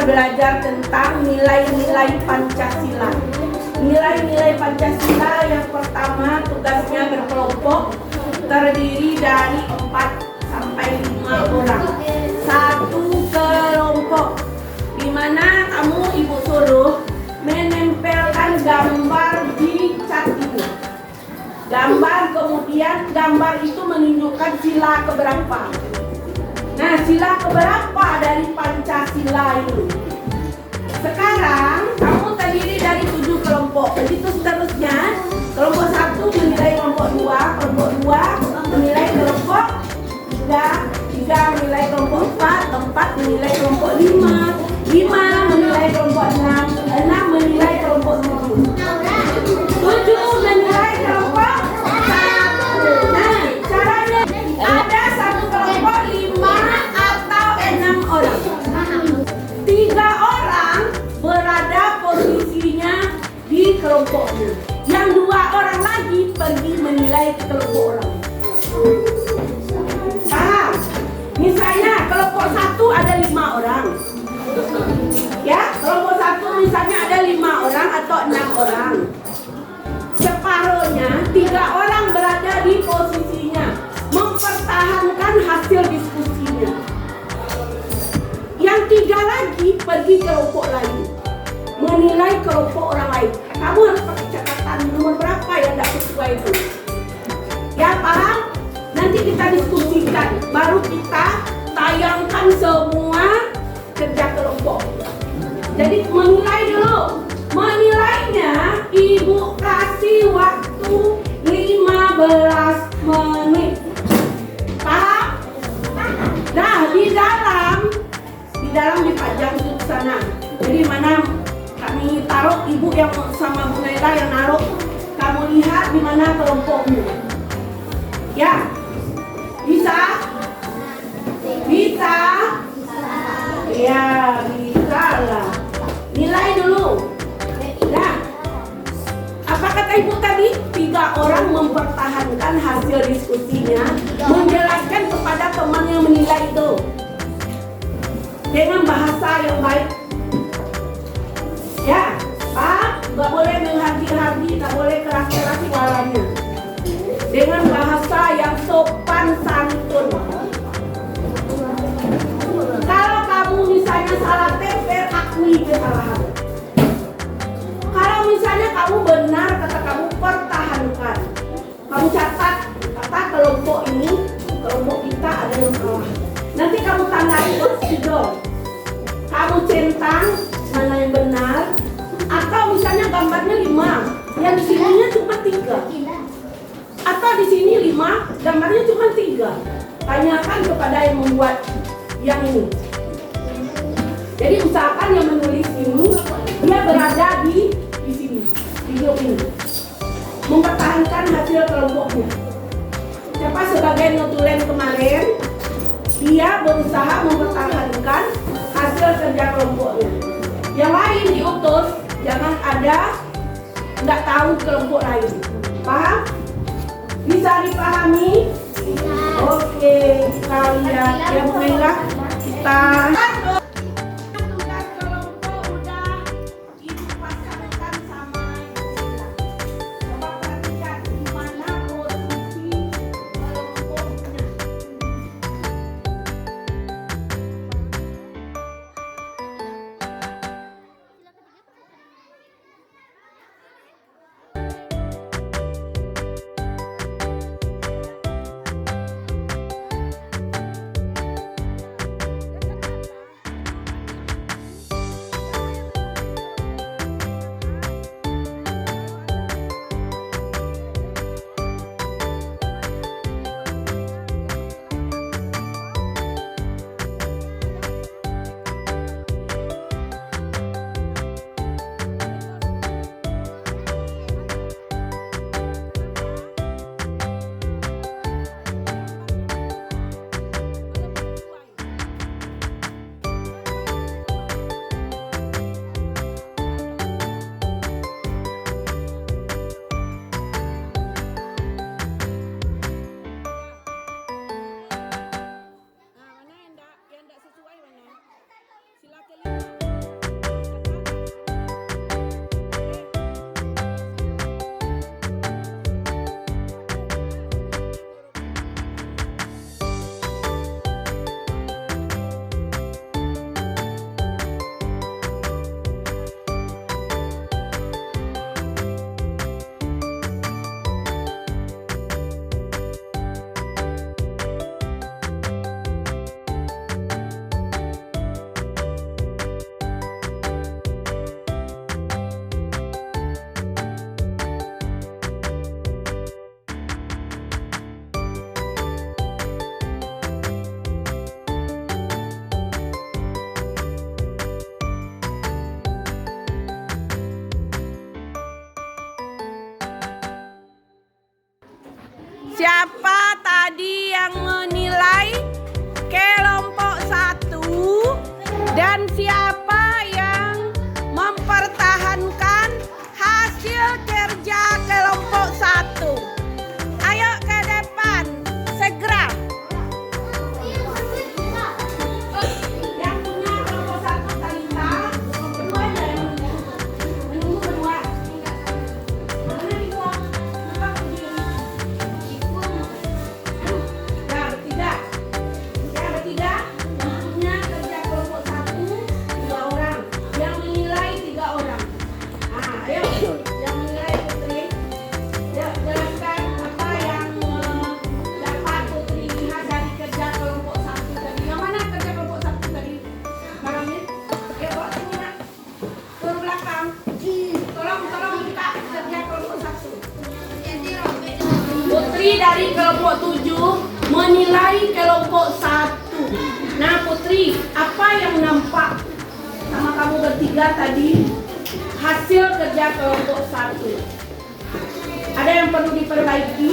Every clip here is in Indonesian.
belajar tentang nilai-nilai Pancasila. Nilai-nilai Pancasila yang pertama tugasnya berkelompok, terdiri dari 4 sampai 5 orang. Satu kelompok, di mana kamu ibu suruh menempelkan gambar di cat ini. Gambar, kemudian gambar itu menunjukkan sila keberapa. Nah, sila keberapa dari Pancasila itu? Sekarang kamu terdiri dari 7 kelompok. Begitu seterusnya. Kelompok 1 menilai kelompok 2, kelompok 2 menilai kelompok 3, 3 menilai kelompok 4, 4 menilai kelompok 5, 5 menilai kelompok 6, 6 menilai kelompok 7, 7 menilai kelompok 1. Nah, caranya ada satu kelompok 5 atau 6 orang. 3 orang berada posisinya di kelompoknya. Yang 2 orang lagi pergi menilai ke kelompok orang. Paham? Misalnya kelompok 1 ada 5 orang. Ya, kelompok 1 misalnya ada 5 orang atau 6 orang. Separuhnya 3 orang berada di posisinya, mempertahankan hasil diskusinya. Yang 3 lagi pergi ke kelompok lain, menilai kelompok orang lain. Kamu harus pakai catatan nomor berapa yang tidak sesuai itu. Ya, paham? Nanti kita diskusikan, baru kita tayangkan semua kerja kelompok. Jadi menilai dulu. Menilainya ibu kasih waktu 15 menit. Paham? Nah, di dalam dipajang di sana. Jadi mana kami taruh, ibu yang sama Bu Naila yang naruh. Kamu lihat di mana kelompokmu. Ya, bisa? Bisa? Ya, bisa lah. Nilai dulu. Nah, apa kata ibu tadi? 3 orang mempertahankan hasil diskusinya, menjelaskan kepada teman yang menilai itu dengan bahasa yang baik. Ya, Pak, nggak boleh menghati-hati, nggak boleh keras-keras suaranya. Dengan bahasa yang sopan santun. Kalau kamu misalnya salah tempel, akui kesalahan. Kalau misalnya kamu benar, kata kamu pertahankan. Kamu catat, kata kelompok ini, kelompok kita ada yang salah. Nanti kamu tandai spidol. Kamu centang mana yang benar. Atau misalnya gambarnya 5, yang di sininya cuma 3. Atau di sini 5, gambarnya cuma 3. Tanyakan kepada yang membuat yang ini. Jadi usahakan yang menulis ini dia berada di sini, di grup ini, mempertahankan hasil kelompoknya. Siapa sebagai notulen kemarin, dia berusaha mempertahankan hasil kerja kelompoknya. Yang lain diutus, jangan ada nggak tahu kelompok lain. Paham? Bisa dipahami? Oke, kita lihat ya Bu Naila. Kita tugas kelompok udah ibu pasangan sama Sila. Coba perhatikan di mana posisi kelompoknya. Siapa tadi yang menilai kelompok 1 dan siapa yang mempertahankan hasil kerja kelompok 1? Ayo ke depan, segera. Yang punya kelompok 1 Talita, kedua yang menunggu kedua. Mana dua? Lupa begini. Nah, bertiga. Ya, bertiga. Yang punya kerja kelompok 1 2 orang. Yang menilai 3 orang. Ah, ayo. Yang menilai Putri. Ya, jelaskan apa yang dapat Putri lihat dari kerja kelompok 1 tadi. Yang mana kerja kelompok 1 tadi? Barangnya? Ya, bawa sini nak. Turun belakang. Tolong buka kerja kelompok 1. Putri dari kelompok 7 menilai kelompok 1. Nah, Putri, apa yang nampak sama kamu bertiga tadi hasil kerja kelompok 1? Ada yang perlu diperbaiki?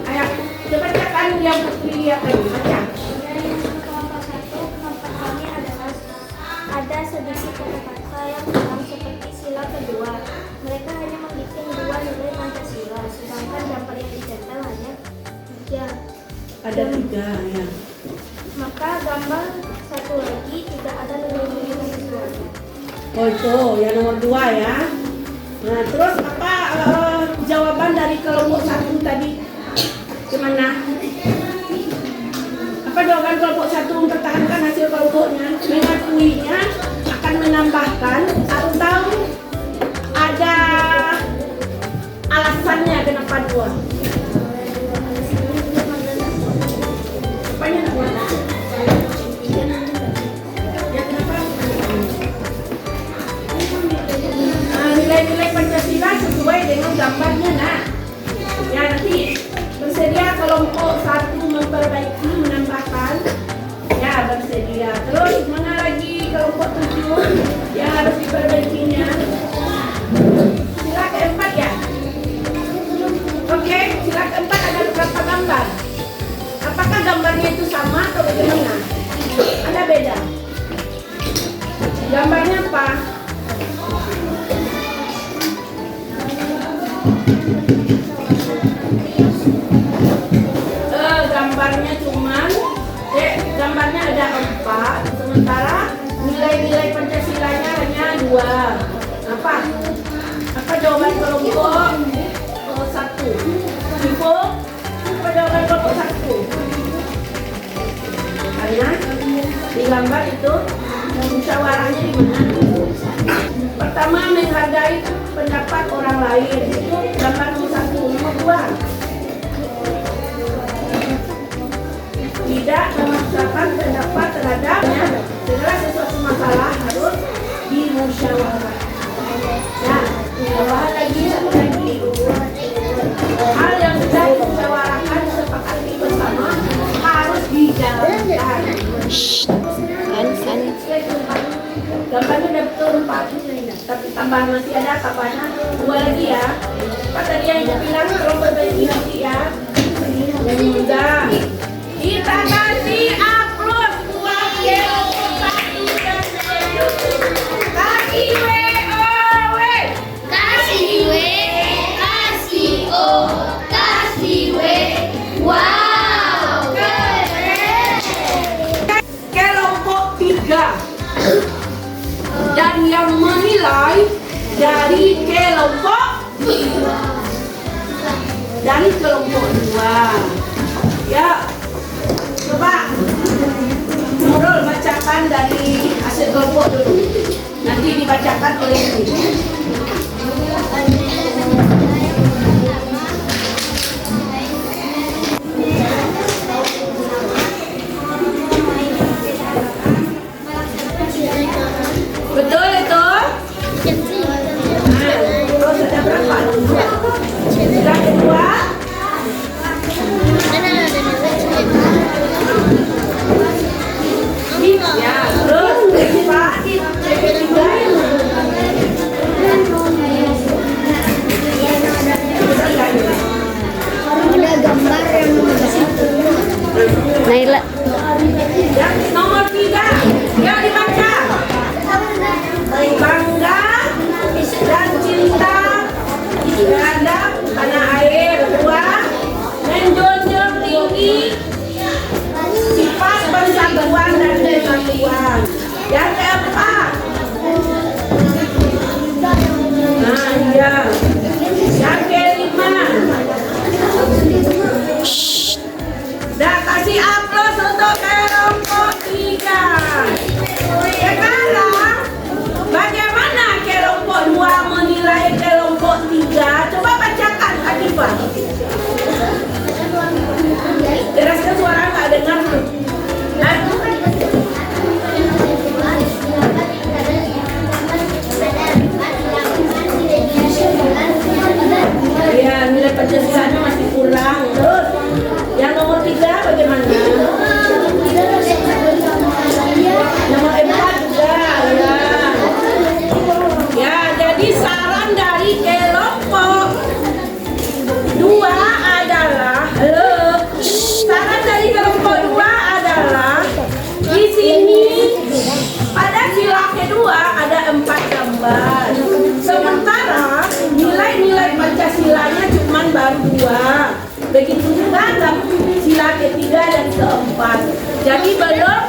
Ayo, coba bacakan yang Putri lihat tadi. Baca. Dari kelompok 1, kelompok kami adalah ada sedikit kata-kata yang kurang seperti sila kedua. Mereka hanya menghitung 2 nilai Pancasila, sedangkan gambar yang dicetak hanya 3. Ada 3 ya. Maka gambar satu lagi tidak ada nilai-nilai Pancasila. Oh itu yang nomor 2 ya. Nah terus apa jawaban dari kelompok 1 tadi? Gimana? Apa jawaban kelompok 1 mempertahankan hasil kelompoknya? Mengakuinya akan menambahkan atau ada alasannya kenapa 2? Apanya nak buat? Ya kenapa? Nilai-nilai Pancasila sesuai dengan gambarnya nak. Ya nanti bersedia kelompok 1 memperbaiki, menambahkan. Ya bersedia. Terus mana lagi kelompok 7 yang harus diperbaikinya? Sila keempat ya. Oke, sila keempat ada berapa gambar? Apakah gambarnya itu sama atau bagaimana? Ada beda. Gambarnya apa? Gambarnya cuman gambarnya ada 4, sementara nilai-nilai Pancasilanya hanya 2. Apa jawaban kelompok 1? Info? Apa jawaban kelompok 1? Karena di gambar itu musyawarahnya di mana? Pertama, menghargai pendapat orang lain. Itu gambar nomor 1. Nomor 2, tidak memaksakan pendapat terhadapnya. Segala sesuatu masalah harus dimusyawarahkan. Nah, tambahan lagi satu lagi. Hal yang sudah dimusyawarahkan sepakati bersama harus dijalankan. Gambarnya udah betul 4, tapi tambahan masih ada tambahan 2 lagi ya. Apa tadi yang ibu bilang kalau perbaiki nanti ya? Yang mudah. Kita kasih upload buat kelompok 1 dan 7. Kasih WOW. Kasih W, kasih O, kasih W. Wow, keren. Kelompok 3 dan yang menilai dari kelompok 2 ya. Coba Nurul bacakan dari hasil kelompok dulu, nanti dibacakan oleh Ibu. Betul itu? Nah, terus ada berapa? Sila kedua? Ya, terus Pak, CP3 Yang nomor 3, yang dibaca. Bangga dan cinta terhadap tanah air. 2, menjunjung tinggi sifat persatuan dan kesatuan. Yang keempat, nah iya. Yang kelima, dah kasih aplaus untuk kelompok 3. Sekarang bagaimana kelompok 2 menilai kelompok 3? Coba bacakan Akifah. Derasnya suara nggak dengar tuh. Ya, nilai Pancasilanya masih kurang. Terus, yang nomor 3 bagaimana? Nomor 4 juga, ya. Ya, jadi saran dari kelompok 2 adalah, saran dari kelompok 2 adalah di sini pada sila kedua ada 4 gambar. Sementara nilai-nilai Pancasilanya cuma baru 2. Begitu juga dalam sila ketiga dan keempat. Jadi belum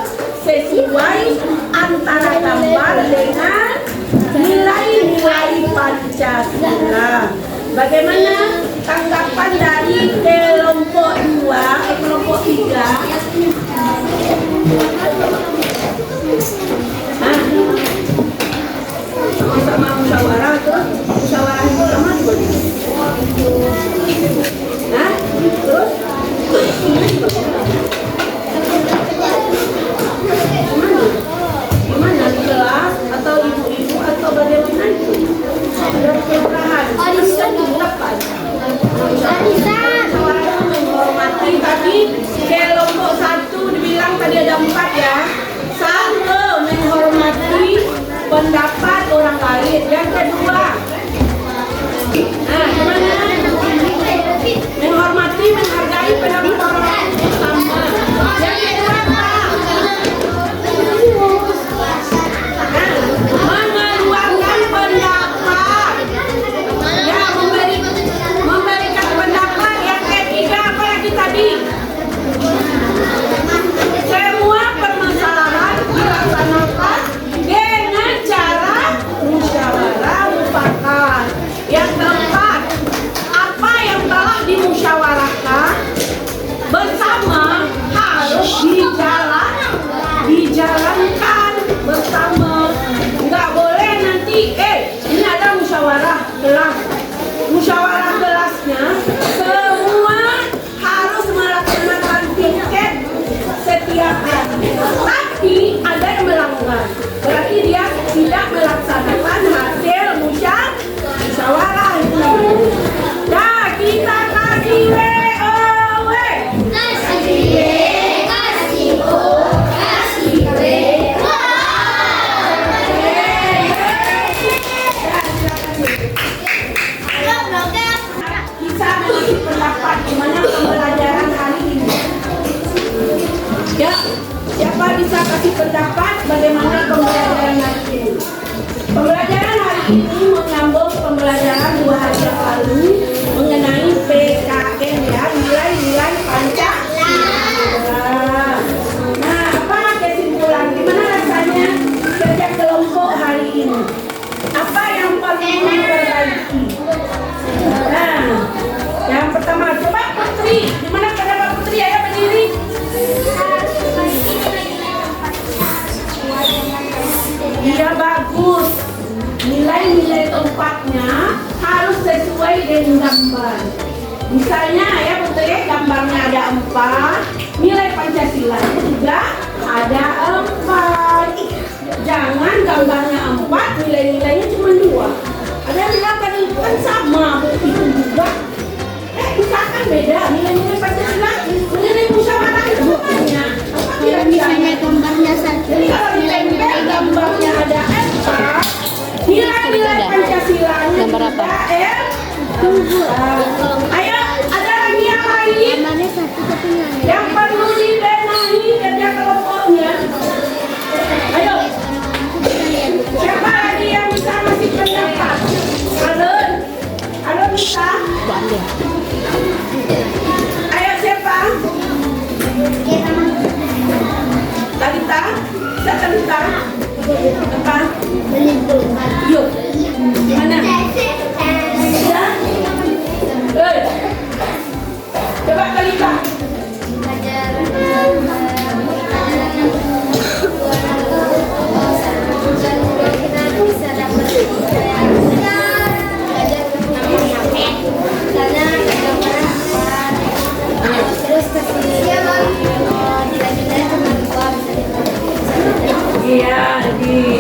sesuai antara gambar dengan nilai-nilai Pancasila. Bagaimana tanggapan dari kelompok 2, kelompok 3? Sama musyawarah tuh, musyawarah itu lama juga. Nah, terus gimana di kelas atau ibu-ibu atau bagaimana itu? Ada perubahan. Arisan dilakukan. Musyawarah menghormati tadi kelompok 1 dibilang tadi ada 4 ya. 1 menghormati pendapat orang lain. Yang kedua, nah gimana? Menghormati, menghargai pendapat orang lain sama. Yang kedua apa? Mengeluarkan pendapat. Ya, memberikan pendapat. Yang ketiga apa lagi tadi? Semua permasalahan dilaksanakan dengan cara musyawarah mufakat. Yang keempat, apa yang telah dimusyawarahkan bersama harus dijalankan bersama. Nggak boleh nanti ini ada musyawarah kelas. Musyawarah kelasnya semua harus melaksanakan tiket setiap hari. Tapi ada yang melanggar. Berarti dia tidak melaksanakan hasil musyawarah itu. Nah, kita kasih WOW. Kasih W, kasih O, kasih W. Bisa mengasih pendapat gimana pembelajaran hari ini. Ya, siapa bisa kasih pendapat bagaimana pembelajaran hari ini? Pembelajaran hari ini menyambung pembelajaran 2 hari yang lalu mengenai PKN ya, nilai-nilai Pancasila. Nah, apa kesimpulan? Gimana rasanya kerja kelompok hari ini? Apa yang perlu diperbaiki? Nah, yang pertama, coba Putri, gimana pendapat Putri? Ayo berdiri. Iya bagus. Nilai-nilai tempatnya harus sesuai dengan gambar. Misalnya ya Putri, gambarnya ada 4, nilai Pancasila juga ada 4. Jangan gambarnya 4, nilai-nilainya cuma 2. Ada yang bilang kan sama, itu juga. Misalkan beda, nilai-nilai Pancasila, nilai musyawarah itu bukannya. Apa kira-kira gambarnya satu. jadi kalau ditempel gambarnya ada 4, nilai-nilai Pancasilanya juga Ayo, ada lagi yang lain Gambarnya satu tapi nggak ada. yang perlu dibenahi kerja kelompoknya. Bisa cerita? Apa? Yuk. Mana? Bisa? Coba Kalita. Iya, di